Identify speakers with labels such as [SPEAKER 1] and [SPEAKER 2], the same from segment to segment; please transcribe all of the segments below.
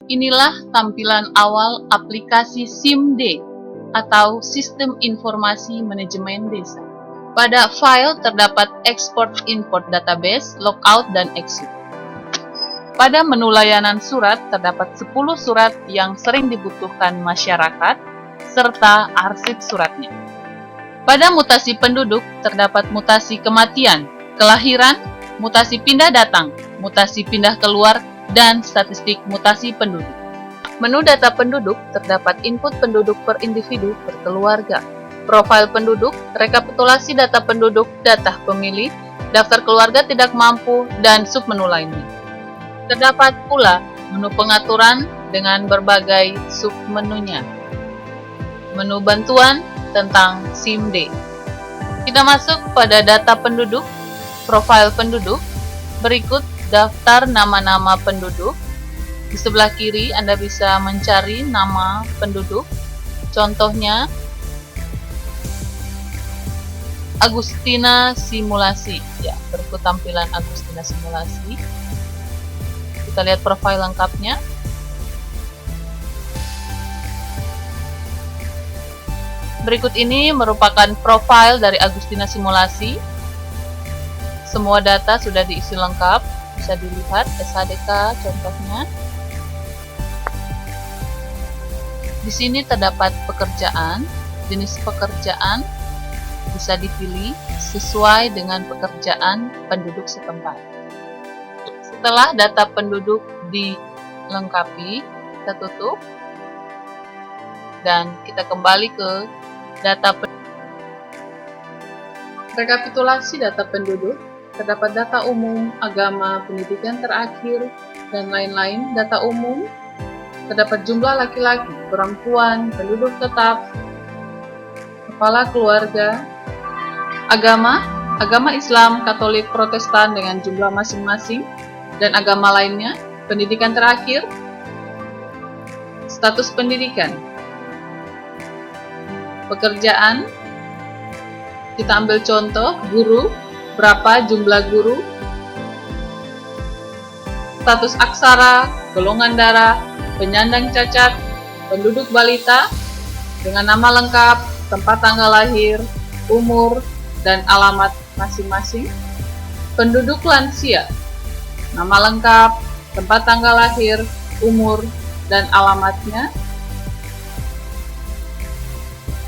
[SPEAKER 1] Inilah tampilan awal aplikasi SIMD atau Sistem Informasi Manajemen Desa. Pada file terdapat export-import database, logout, dan exit. Pada menu layanan surat terdapat 10 surat yang sering dibutuhkan masyarakat, serta arsip suratnya. Pada mutasi penduduk terdapat mutasi kematian, kelahiran, mutasi pindah datang, mutasi pindah keluar, dan statistik mutasi penduduk. Menu data penduduk terdapat input penduduk per individu per keluarga, profil penduduk, rekapitulasi data penduduk, data pemilih, daftar keluarga tidak mampu, dan submenu lainnya. Terdapat pula menu pengaturan dengan berbagai submenunya. Menu bantuan tentang SIMD. Kita masuk pada data penduduk, profil penduduk, berikut daftar nama-nama penduduk. Di sebelah kiri Anda bisa mencari nama penduduk. Contohnya Agustina Simulasi. Ya, berikut tampilan Agustina Simulasi. Kita lihat profil lengkapnya. Berikut ini merupakan profil dari Agustina Simulasi. Semua data sudah diisi lengkap. Bisa dilihat SHDK contohnya. Di sini terdapat pekerjaan, jenis pekerjaan bisa dipilih sesuai dengan pekerjaan penduduk setempat. Setelah data penduduk dilengkapi, kita tutup dan kita kembali ke data penduduk. Rekapitulasi data penduduk. Terdapat data umum, agama, pendidikan terakhir, dan lain-lain. Data umum, terdapat jumlah laki-laki, perempuan, penduduk tetap, kepala keluarga, agama Islam, Katolik, Protestan dengan jumlah masing-masing, dan agama lainnya. Pendidikan terakhir, status pendidikan, pekerjaan, kita ambil contoh, guru, berapa jumlah guru, status aksara, golongan darah, penyandang cacat, penduduk balita, dengan nama lengkap, tempat tanggal lahir, umur, dan alamat masing-masing, penduduk lansia, nama lengkap, tempat tanggal lahir, umur, dan alamatnya.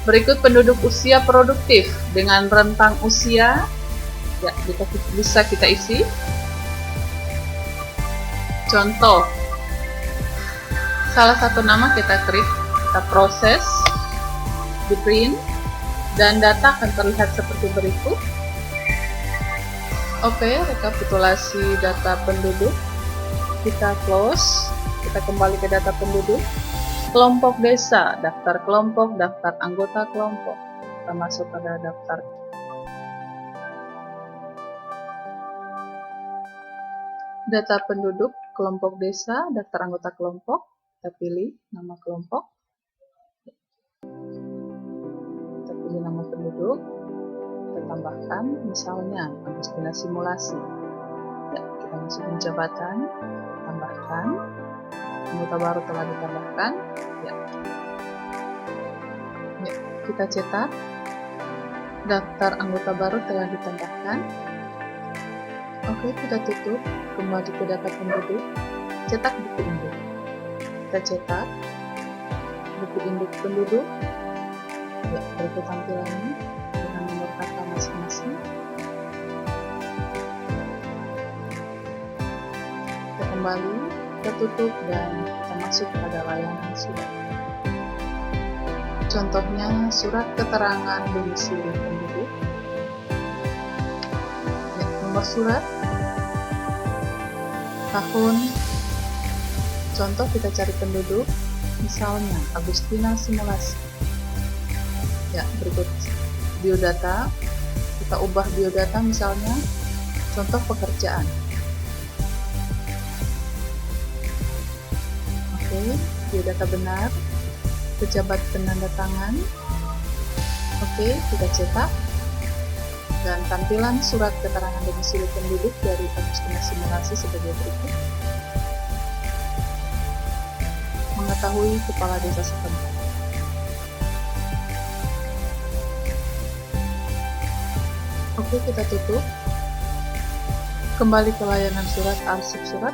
[SPEAKER 1] Berikut penduduk usia produktif dengan rentang usia. Ya, bisa kita isi. Contoh, salah satu nama kita klik, kita proses, di print, dan data akan terlihat seperti berikut. Oke, rekapitulasi data penduduk. Kita close, kita kembali ke data penduduk. Kelompok desa, daftar kelompok, daftar anggota kelompok. Kita masuk pada daftar. Data penduduk, kelompok desa, daftar anggota kelompok, kita pilih nama kelompok, kita pilih nama penduduk, kita tambahkan, misalnya Agustina Simulasi. Ya, kita masukin jabatan, tambahkan, anggota baru telah ditambahkan. Ya, kita cetak, daftar anggota baru telah ditambahkan. Oke, kita tutup, kembali ke data penduduk, cetak buku induk. Kita cetak buku induk penduduk. Ya, berikut tampilannya dengan nomor kata masing-masing. Kita kembali, kita tutup, dan kita masuk pada layanan surat. Contohnya surat keterangan domisili penduduk. Ya, nomor surat, tahun, contoh kita cari penduduk, misalnya Agustina Simulasi. Ya, berikut biodata, kita ubah biodata misalnya, contoh pekerjaan. Oke, biodata benar, pejabat penanda tangan. Oke, kita cetak, dan tampilan surat keterangan domisili penduduk dari Agustina Simulasi sebagai berikut. mengetahui kepala desa setempat. Oke, kita tutup. Kembali ke layanan surat, arsip surat.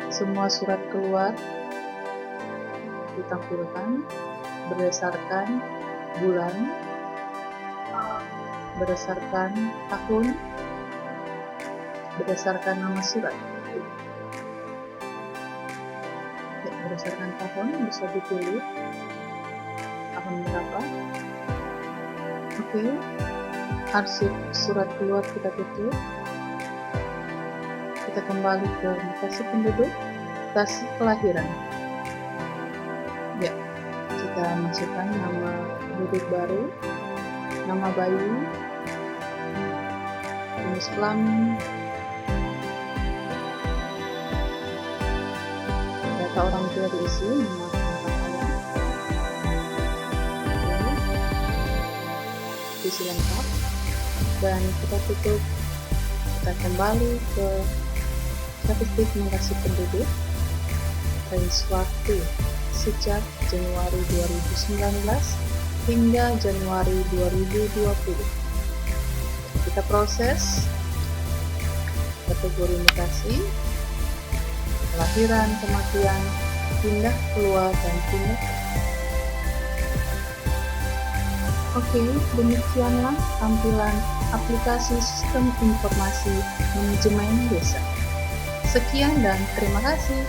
[SPEAKER 1] Semua surat keluar ditampilkan berdasarkan bulan, berdasarkan tahun, berdasarkan nama surat. Ya, berdasarkan tahun bisa dipilih tahun berapa. Oke, arsip surat keluar kita tutup. Kita kembali ke mutasi penduduk, mutasi kelahiran. Ya, kita masukkan nama penduduk baru, nama bayi, jenis kelamin, data orang tua diisi, nama tentang ayah, isi lengkap, dan kita tutup. Kita kembali ke statistik mutasi penduduk, range waktu sejak Januari 2019 hingga Januari 2020. Kita proses kategori mutasi, kelahiran, kematian, pindah keluar, dan pindah. Oke, demikianlah tampilan aplikasi sistem informasi manajemen desa. Sekian dan terima kasih.